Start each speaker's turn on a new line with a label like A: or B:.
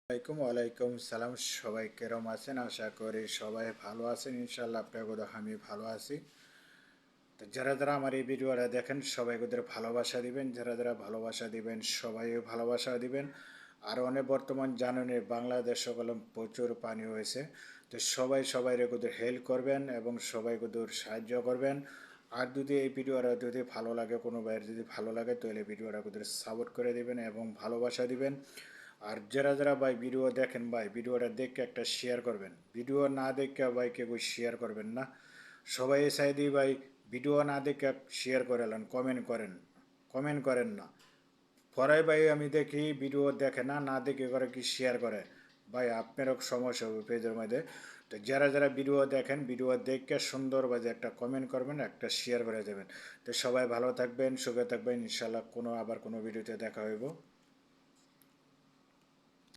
A: ওয়ালাইকুম সালাম। সবাই কেরম আছেন? আশা করি সবাই ভালো আছেন। ইনশাল্লাহ আপনাদের আমি ভালো আছি। তো যারা যারা আমার এই ভিডিওটা দেখেন সবাই ওদের ভালোবাসা দিবেন, যারা যারা ভালোবাসা দিবেন সবাই ভালোবাসা দিবেন। আর অনেক বর্তমান জানেন বাংলাদেশ সকল প্রচুর পানি হয়েছে। তো সবাই ওদের হেল্প করবেন এবং সবাই ওদের সাহায্য করবেন। আর যদি এই ভিডিওটা যদি ভালো লাগে, কোনো ভাইয়ের যদি ভালো লাগে তাহলে ভিডিওটা ওদের সাপোর্ট করে দিবেন এবং ভালোবাসা দিবেন। আর যারা যারা ভাই ভিডিও দেখেন ভাই ভিডিওটা দেখে একটা শেয়ার করবেন, ভিডিও না দেখে ভাই কেউ শেয়ার করবেন না। সবাই চাই দিই ভাই ভিডিও না দেখে শেয়ার করে এলেন, কমেন্ট করেন না। পরে ভাই আমি দেখি ভিডিও দেখে না না দেখে করে কি শেয়ার করে, ভাই আপনারও সমস্যা হবে পেজের মধ্যে। তো যারা যারা ভিডিও দেখেন ভিডিও দেখে সুন্দরভাবে একটা কমেন্ট করবেন, একটা শেয়ার করে দেবেন। তো সবাই ভালো থাকবেন, সুখে থাকবেন। ইনশাল্লাহ আবার কোনো ভিডিওতে দেখা হইব।